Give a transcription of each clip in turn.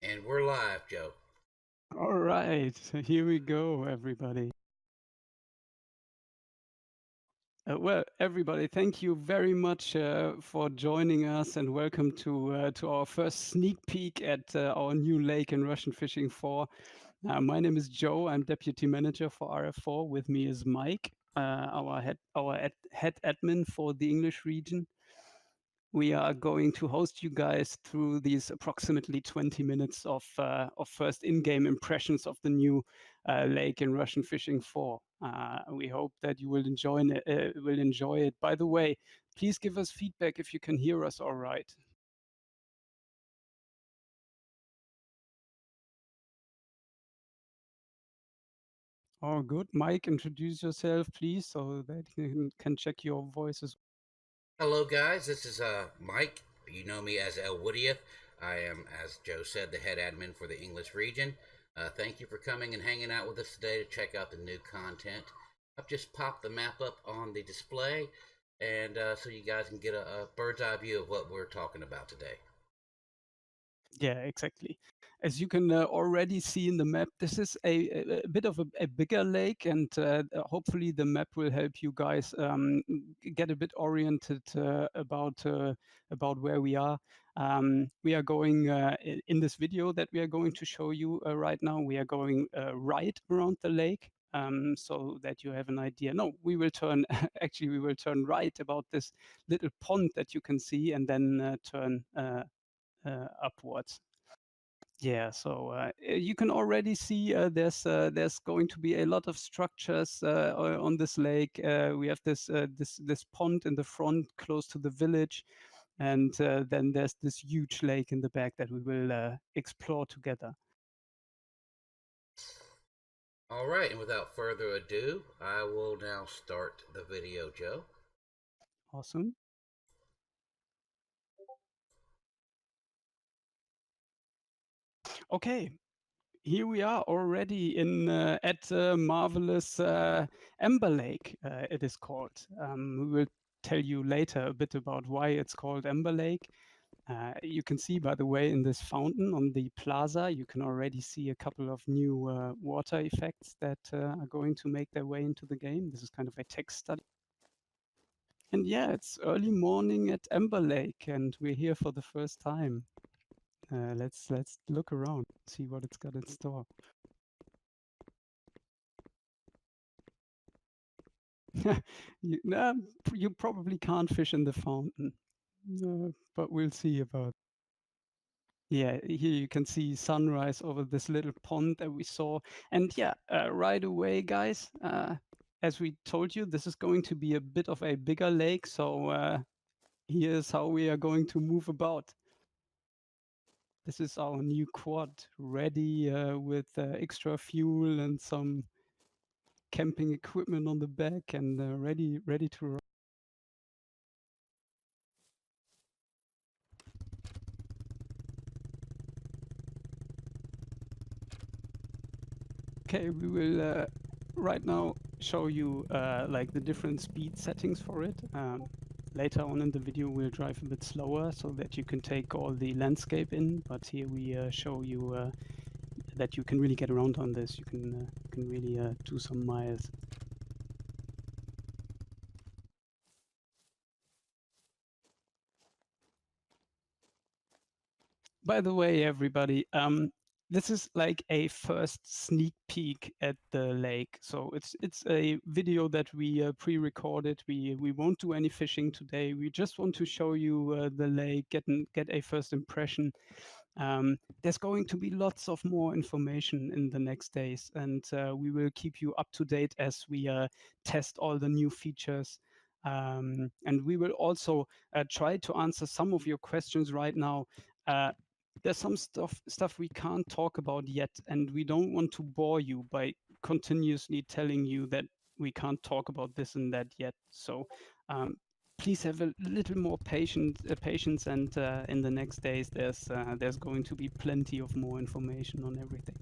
And we're live, Joe. All right, here we go, everybody. Everybody, thank you very much for joining us, and welcome to our first sneak peek at our new lake in Russian Fishing 4. My name is Joe. I'm deputy manager for RF4. With me is Mike, head admin for the English region. We are going to host you guys through these approximately 20 minutes of first in-game impressions of the new lake in Russian Fishing 4. We hope that you will enjoy it. By the way, please give us feedback if you can hear us all right. Oh, good. Mike, introduce yourself, please, so that you can check your voices. Hello, guys. This is Mike. You know me as El Woodieff. I am, as Joe said, the head admin for the English region. Thank you for coming and hanging out with us today to check out the new content. I've just popped the map up on the display, and so you guys can get a bird's eye view of what we're talking about today. Yeah, exactly. As you can already see in the map, this is a bit of a bigger lake, and hopefully the map will help you guys get a bit oriented about where we are. We are going in this video that we are going to show you right now. We are going right around the lake. So that you have an idea. No, we will turn, actually, we will turn right about this little pond that you can see, and then turn upwards. Yeah, so you can already see there's going to be a lot of structures on this lake. We have this pond in the front, close to the village, and then there's this huge lake in the back that we will explore together. All right, and without further ado, I will now start the video, Joe. Awesome. Okay, here we are already in at marvelous Ember Lake. It is called. We will tell you later a bit about why it's called Ember Lake. You can see, by the way, in this fountain on the plaza, you can already see a couple of new water effects that are going to make their way into the game. This is kind of a text study. And yeah, it's early morning at Ember Lake, and we're here for the first time. Let's look around, see what it's got in store. You probably can't fish in the fountain, but we'll see about. Yeah, here you can see sunrise over this little pond that we saw. And yeah, right away, guys, as we told you, this is going to be a bit of a bigger lake. So here's how we are going to move about. This is our new quad, ready with extra fuel and some camping equipment on the back, and ready to run. Okay, we will right now show you like the different speed settings for it. Later on in the video, we'll drive a bit slower so that you can take all the landscape in. But here we show you that you can really get around on this. You can really do some miles. By the way, everybody, this is like a first sneak peek at the lake. So it's a video that we pre-recorded. We won't do any fishing today. We just want to show you the lake, get a first impression. There's going to be lots of more information in the next days, and we will keep you up to date as we test all the new features. And we will also try to answer some of your questions right now. There's some stuff we can't talk about yet, and we don't want to bore you by continuously telling you that we can't talk about this and that yet. So please have a little more patience, and in the next days there's going to be plenty of more information on everything.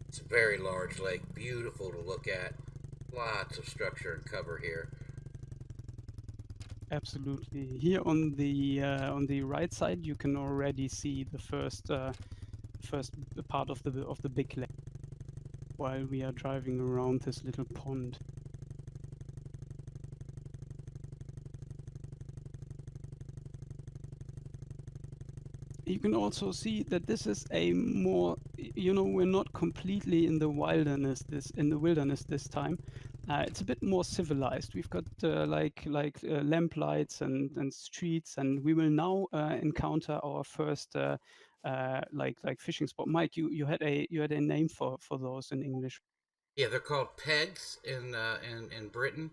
It's a very large lake, beautiful to look at. Lots of structure and cover here. Absolutely. Here on the right side, you can already see the first part of the big lake while we are driving around this little pond. You can also see that this is a more, we're not completely in the wilderness this time. It's a bit more civilized. We've got lamp lights and streets, and we will now encounter our first fishing spot. Mike, you had a name for those in English. Yeah, they're called pegs in Britain.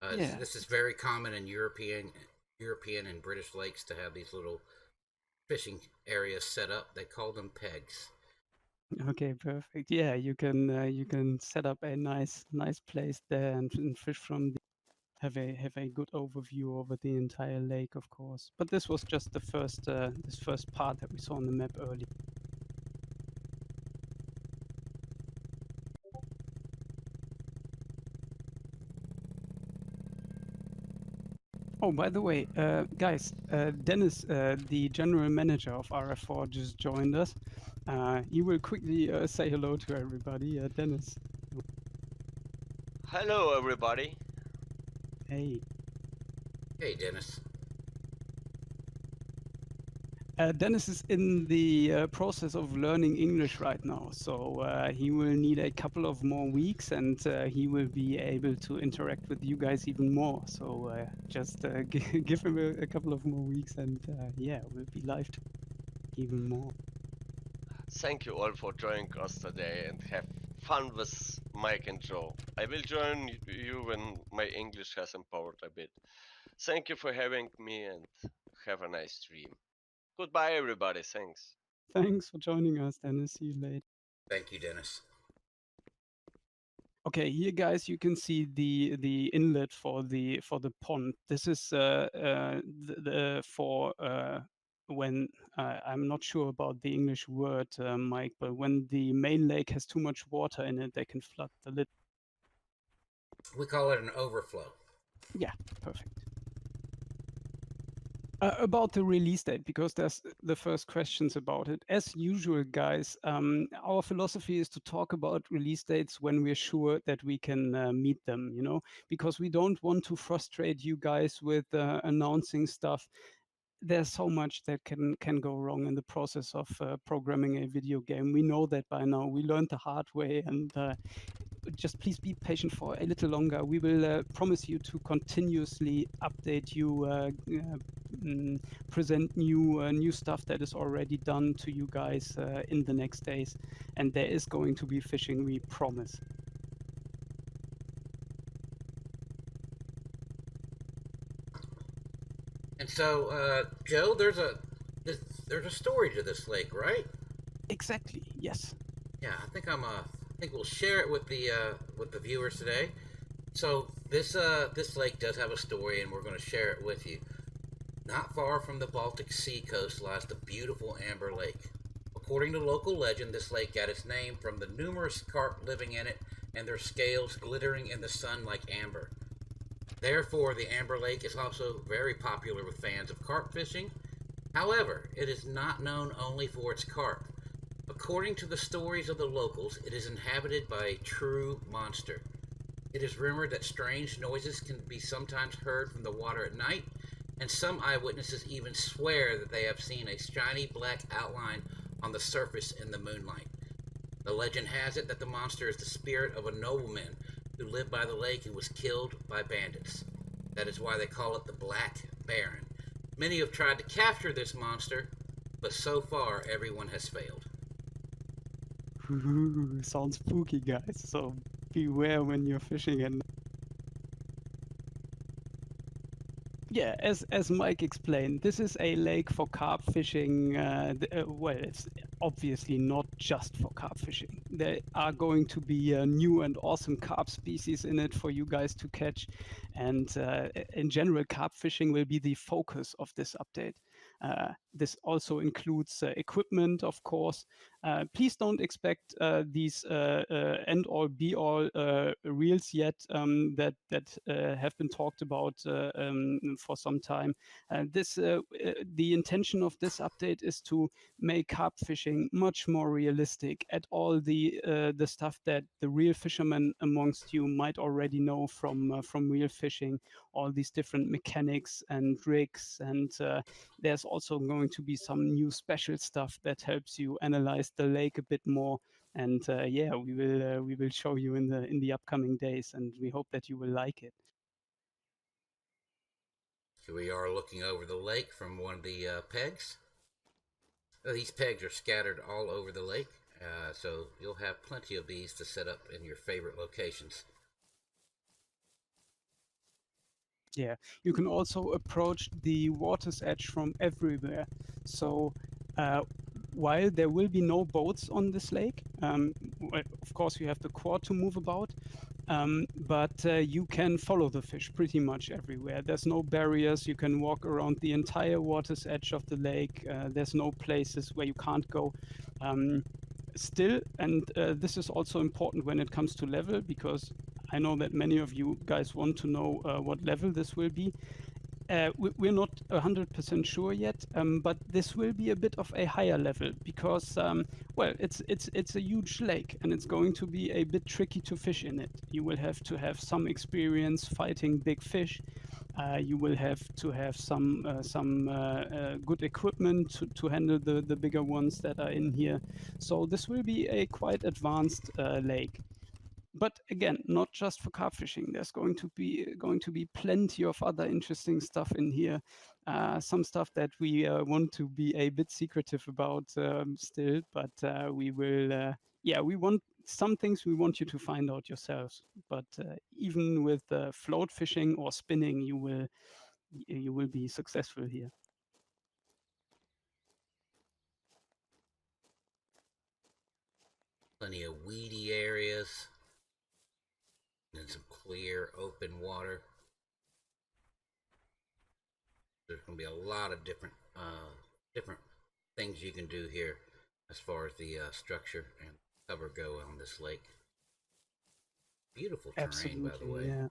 Yeah. This is very common in European and British lakes to have these little fishing areas set up. They call them pegs. Okay, perfect. Yeah, you can set up a nice place there and fish from have a good overview over the entire lake, of course. But this was just this first part that we saw on the map earlier. Oh, by the way, guys, Dennis, the general manager of RF4, just joined us. He will quickly say hello to everybody. Dennis, Hello, everybody. hey. Hey, Dennis. Dennis is in the process of learning English right now, so he will need a couple of more weeks, and he will be able to interact with you guys even more. So just give him a couple of more weeks, and yeah, we'll be live even more. Thank you all for joining us today and have fun with Mike and Joe. I will join you when my English has improved a bit. Thank you for having me and have a nice stream. Goodbye, everybody. Thanks. Thanks for joining us, Dennis. See you later. Thank you, Dennis. Okay, here, guys, you can see the inlet for the pond. This is for when I'm not sure about the English word, Mike, but when the main lake has too much water in it, they can flood the lid. We call it an overflow. Yeah, perfect. About the release date, because there's the first questions about it. As usual, guys, our philosophy is to talk about release dates when we're sure that we can meet them, because we don't want to frustrate you guys with announcing stuff. There's so much that can go wrong in the process of programming a video game. We know that by now. We learned the hard way, and just please be patient for a little longer. We will promise you to continuously update you, present new stuff that is already done to you guys in the next days. And there is going to be fishing, we promise. And so, Joe, there's a story to this lake, right? Exactly. Yes. Yeah, I think we'll share it with the viewers today. So this lake does have a story, and we're going to share it with you. Not far from the Baltic Sea coast lies the beautiful Amber Lake. According to local legend, this lake got its name from the numerous carp living in it and their scales glittering in the sun like amber. Therefore, the Amber Lake is also very popular with fans of carp fishing. However, it is not known only for its carp. According to the stories of the locals, it is inhabited by a true monster. It is rumored that strange noises can be sometimes heard from the water at night, and some eyewitnesses even swear that they have seen a shiny black outline on the surface in the moonlight. The legend has it that the monster is the spirit of a nobleman who lived by the lake and was killed by bandits. That is why they call it the Black Baron. Many have tried to capture this monster, but so far everyone has failed. Ooh, sounds spooky, guys. So beware when you're fishing. And yeah, as Mike explained, this is a lake for carp fishing. Well, it's obviously not just for carp fishing. There are going to be new and awesome carp species in it for you guys to catch. And in general, carp fishing will be the focus of this update. This also includes equipment, of course. Please don't expect these end all be all reels yet that have been talked about for some time. The intention of this update is to make carp fishing much more realistic at all the stuff that the real fishermen amongst you might already know from real fishing, all these different mechanics and rigs, and there's also going to be some new special stuff that helps you analyze the lake a bit more. And yeah, we will show you in the upcoming days, and we hope that you will like it. So we are looking over the lake from one of the pegs. These pegs are scattered all over the lake, so you'll have plenty of these to set up in your favorite locations. Yeah, you can also approach the water's edge from everywhere. So while there will be no boats on this lake, of course you have the quad to move about, but you can follow the fish pretty much everywhere. There's no barriers. You can walk around the entire water's edge of the lake. There's no places where you can't go. Still, and this is also important when it comes to level, because I know that many of you guys want to know what level this will be. We're not 100% sure yet, but this will be a bit of a higher level because, well, it's a huge lake and it's going to be a bit tricky to fish in it. You will have to have some experience fighting big fish. You will have to have some good equipment to handle the bigger ones that are in here. So this will be a quite advanced lake. But again, not just for carp fishing. There's going to be plenty of other interesting stuff in here. Some stuff that we want to be a bit secretive about still, but we will. Yeah, we want some things we want you to find out yourselves. But even with float fishing or spinning, you will be successful here. Plenty of weedy areas and some clear open water. There's going to be a lot of different things you can do here as far as the structure and cover go on this lake. Beautiful terrain, Absolutely, by the way. yeah.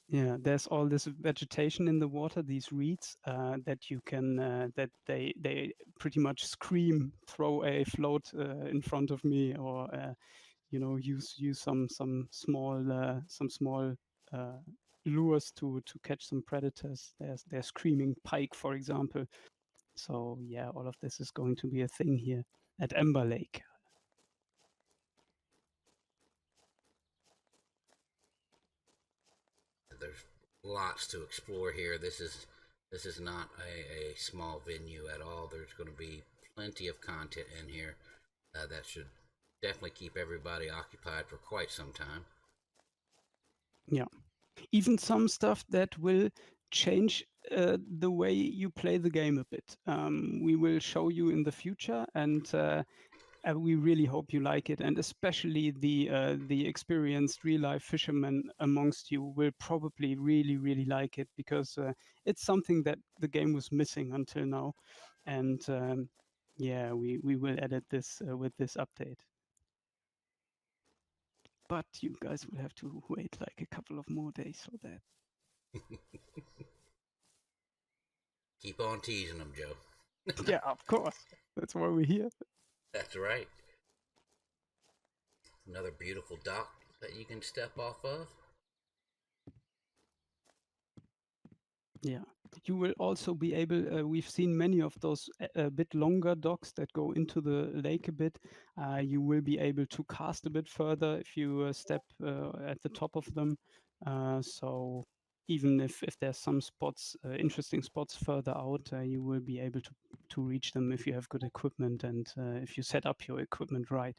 Yeah, there's all this vegetation in the water, these reeds that you can that they pretty much scream, throw a float in front of me, or you know, use some small lures to catch some predators. There's screaming pike, for example. So yeah, all of this is going to be a thing here at Ember Lake. There's lots to explore here. This is not a small venue at all. There's going to be plenty of content in here that should definitely keep everybody occupied for quite some time. Yeah, even some stuff that will change the way you play the game a bit. We will show you in the future, and we really hope you like it. And especially the experienced real life fishermen amongst you will probably really like it, because it's something that the game was missing until now. And yeah, we will edit this with this update. But you guys will have to wait like a couple of more days for that. Keep on teasing them, Joe. Yeah, of course. That's why we're here. That's right. Another beautiful dock that you can step off of. Yeah, you will also be able. We've seen many of those a bit longer docks that go into the lake a bit. You will be able to cast a bit further if you step at the top of them. So even if there's some spots, interesting spots further out, you will be able to reach them if you have good equipment and if you set up your equipment right.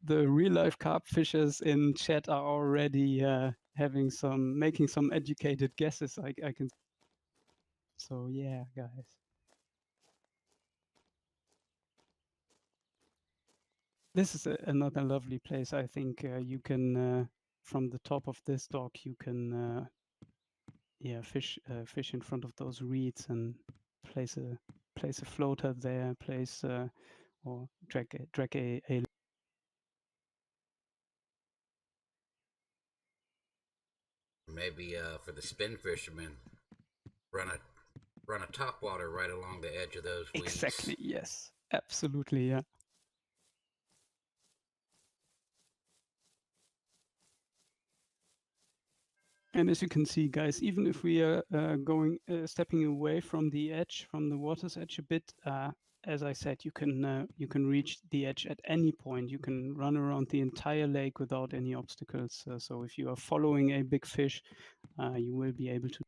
The real life carp fishers in chat are already making some educated guesses. I can. So yeah, guys. This is another lovely place. I think you can from the top of this dock you can fish in front of those reeds and place a floater there, or drag a Maybe for the spin fishermen, run a topwater right along the edge of those weeds. Exactly, yes, absolutely, yeah. And as you can see, guys, even if we are stepping away from the edge, from the water's edge a bit, as I said, you can reach the edge at any point. You can run around the entire lake without any obstacles. So if you are following a big fish, you will be able to.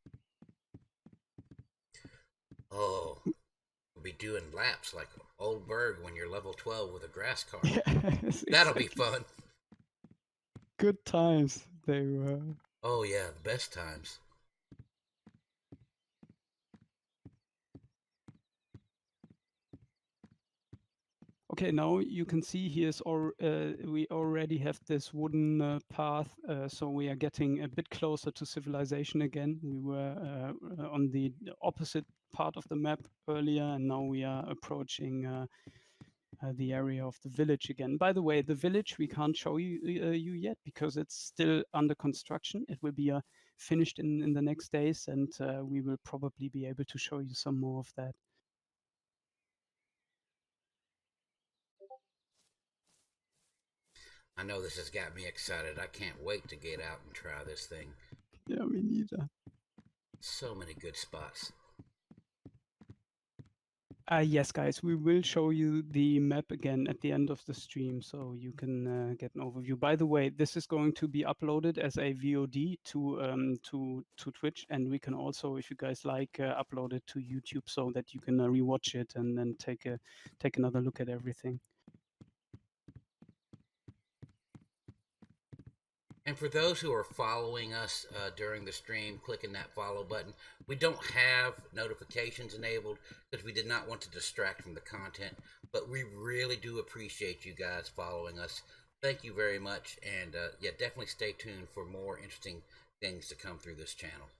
Oh, we'll be doing laps like Old Berg when you're level 12 with a grass carp. Yes, That'll exactly. be fun. Good times they were. Oh yeah, the best times. Okay, now you can see we already have this wooden path, so we are getting a bit closer to civilization again. We were on the opposite part of the map earlier, and now we are approaching the area of the village again. By the way, the village we can't show you yet because it's still under construction. It will be finished in the next days, and we will probably be able to show you some more of that. I know this has got me excited. I can't wait to get out and try this thing. Yeah, me neither. So many good spots. Yes, guys, we will show you the map again at the end of the stream, so you can get an overview. By the way, this is going to be uploaded as a VOD to Twitch, and we can also, if you guys like, upload it to YouTube so that you can rewatch it and then take another look at everything. And for those who are following us during the stream, clicking that follow button, we don't have notifications enabled because we did not want to distract from the content, but we really do appreciate you guys following us. Thank you very much, and yeah, definitely stay tuned for more interesting things to come through this channel.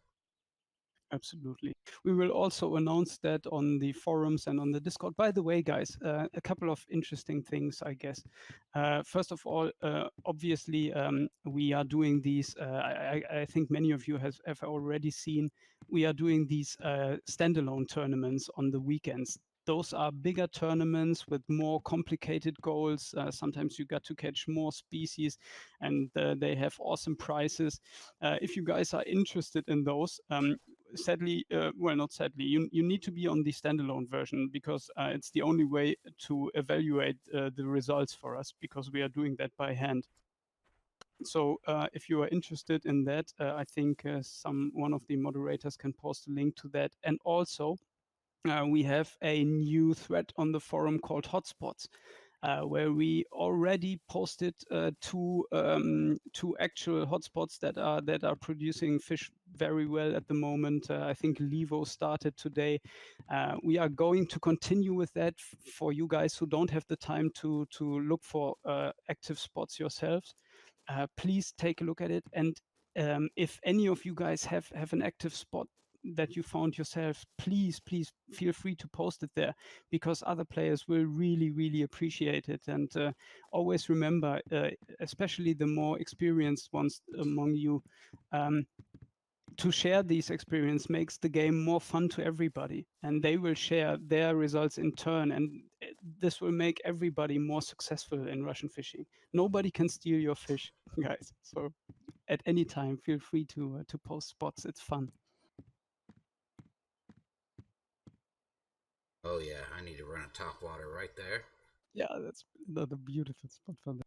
Absolutely. We will also announce that on the forums and on the Discord. By the way, guys, a couple of interesting things, I guess. First of all, obviously, we are doing these. I think many of you have already seen. We are doing these standalone tournaments on the weekends. Those are bigger tournaments with more complicated goals. Sometimes you got to catch more species, and they have awesome prizes. If you guys are interested in those, sadly, well, not sadly, you need to be on the standalone version because it's the only way to evaluate the results for us because we are doing that by hand. So if you are interested in that, I think one of the moderators can post a link to that. And also, we have a new thread on the forum called Hotspots. Where we already posted two actual hotspots that are producing fish very well at the moment. I think Levo started today. We are going to continue with that for you guys who don't have the time to look for active spots yourselves. Please take a look at it, and if any of you guys have an active spot that you found yourself, please feel free to post it there because other players will really appreciate it. And always remember, especially the more experienced ones among you, to share these experience makes the game more fun to everybody, and they will share their results in turn, and this will make everybody more successful in Russian fishing. Nobody can steal your fish, guys. So at any time, feel free to post spots. It's fun. Oh yeah, I need to run a topwater right there. Yeah, that's another beautiful spot for that.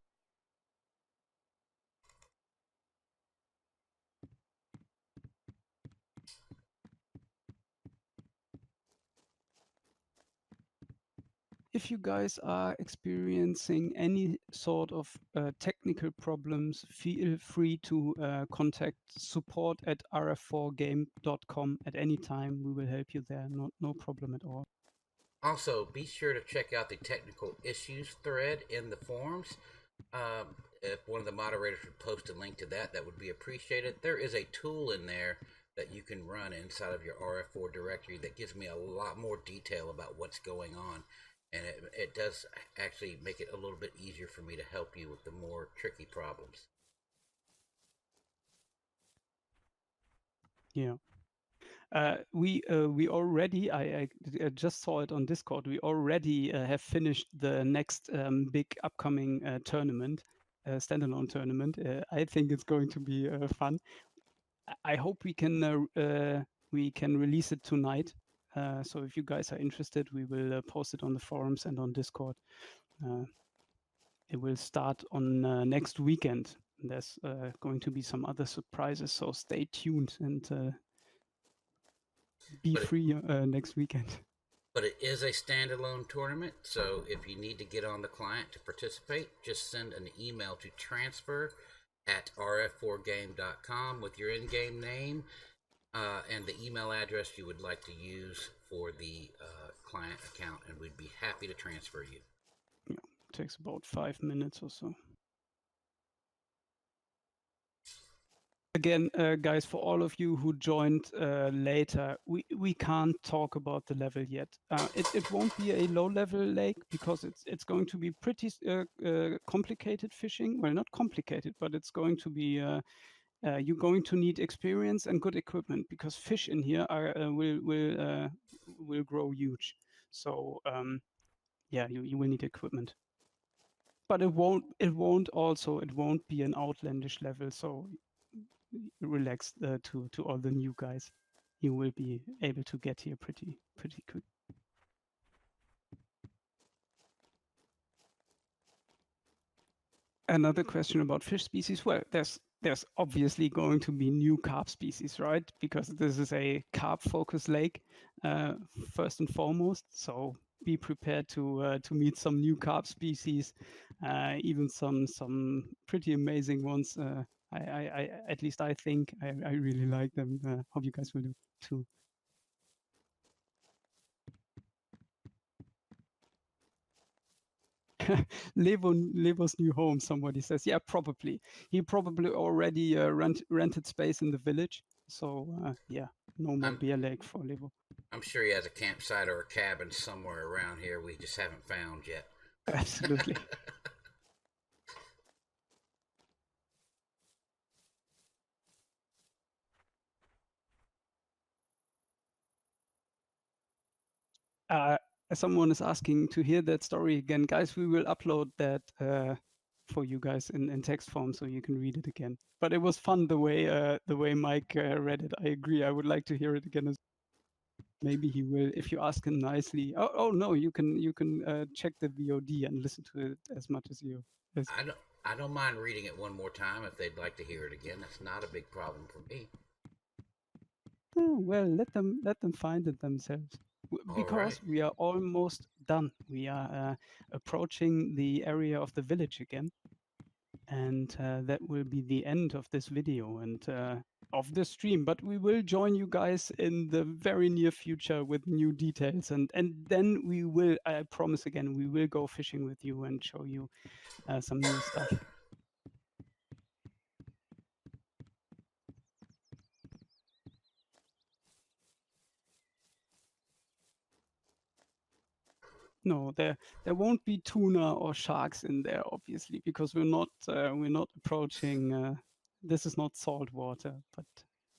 If you guys are experiencing any sort of technical problems, feel free to contact support at rf4game.com at any time. We will help you there. No problem at all. Also, be sure to check out the technical issues thread in the forums. If one of the moderators would post a link to that, that would be appreciated. There is a tool in there that you can run inside of your RF4 directory that gives me a lot more detail about what's going on. And it does actually make it a little bit easier for me to help you with the more tricky problems. Yeah. We already I just saw it on Discord. We already have finished the next big upcoming tournament, standalone tournament. I think it's going to be fun. I hope we can release it tonight. So if you guys are interested, we will post it on the forums and on Discord. It will start on next weekend. There's going to be some other surprises, so stay tuned and be But it, free next weekend. but it is a standalone tournament, so if you need to get on the client to participate, just send an email to transfer@rf4game.com with your in-game name and the email address you would like to use for the client account, and we'd be happy to transfer you. Yeah, it takes about 5 minutes or so. Again, guys, for all of you who joined later, we can't talk about the level yet. It won't be a low-level lake because it's going to be pretty complicated fishing. Well, not complicated, but it's going to be you're going to need experience and good equipment because fish in here will grow huge. So yeah, you will need equipment. But it won't be an outlandish level. So relax to all the new guys. You will be able to get here pretty quick. Another question about fish species. Well, there's obviously going to be new carp species, right? Because this is a carp-focused lake, first and foremost. So be prepared to meet some new carp species, even some pretty amazing ones. I at least I think I really like them. Hope you guys will do too. Levo's new home, somebody says. Yeah, probably. He probably already rented space in the village. So yeah, no more I'm, beer lake for Levo. I'm sure he has a campsite or a cabin somewhere around here we just haven't found yet. Absolutely. Someone is asking to hear that story again. Guys, we will upload that for you guys in text form so you can read it again. But it was fun the way Mike read it. I agree. I would like to hear it again. Maybe he will if you ask him nicely. Oh no, you can check the VOD and listen to it as much as you. I don't mind reading it one more time if they'd like to hear it again. That's not a big problem for me. Oh, well, let them find it themselves. Because right. we are almost done. We are approaching the area of the village again. And that will be the end of this video and of the stream. But we will join you guys in the very near future with new details. And then we will, I promise again, we will go fishing with you and show you some new stuff. No, there won't be tuna or sharks in there, obviously, because we're not approaching. This is not salt water, but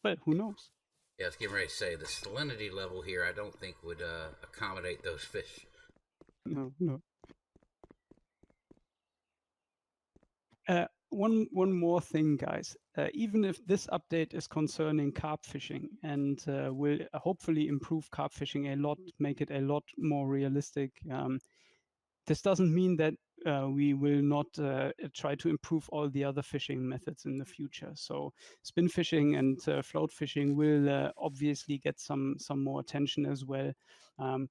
well, who knows? Yeah, I was getting ready to say the salinity level here I don't think would accommodate those fish. No. One more thing, guys. Even if this update is concerning carp fishing and will hopefully improve carp fishing a lot, make it a lot more realistic, this doesn't mean that we will not try to improve all the other fishing methods in the future. So spin fishing and float fishing will obviously get some more attention as well.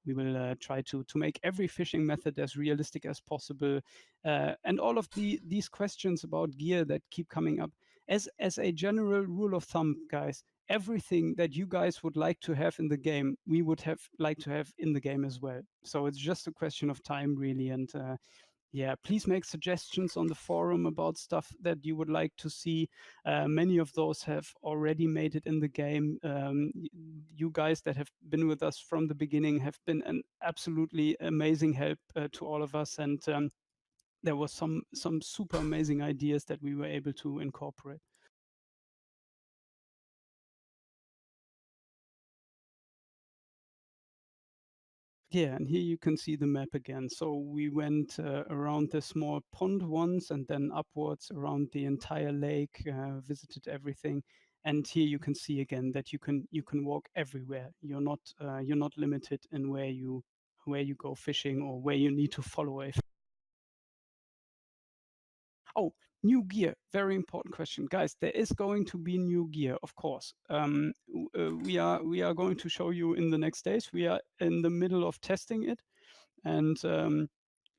We will try to make every fishing method as realistic as possible. And all of these questions about gear that keep coming up, as a general rule of thumb, guys, everything that you guys would like to have in the game, we would have like to have in the game as well. So it's just a question of time, really. And Yeah, please make suggestions on the forum about stuff that you would like to see. Many of those have already made it in the game. You guys that have been with us from the beginning have been an absolutely amazing help to all of us, and there was some super amazing ideas that we were able to incorporate. Yeah, and here you can see the map again. So we went around the small pond once and then upwards around the entire lake, visited everything. And here you can see again that you can walk everywhere. You're not limited in where you go fishing or where you need to follow a. Oh, new gear. Very important question, guys. There is going to be new gear, of course. We are going to show you in the next days. We are in the middle of testing it, and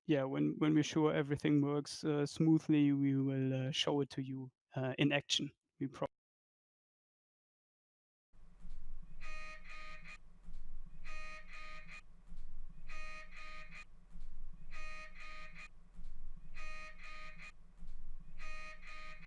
yeah, when we're sure everything works smoothly, we will show it to you in action. We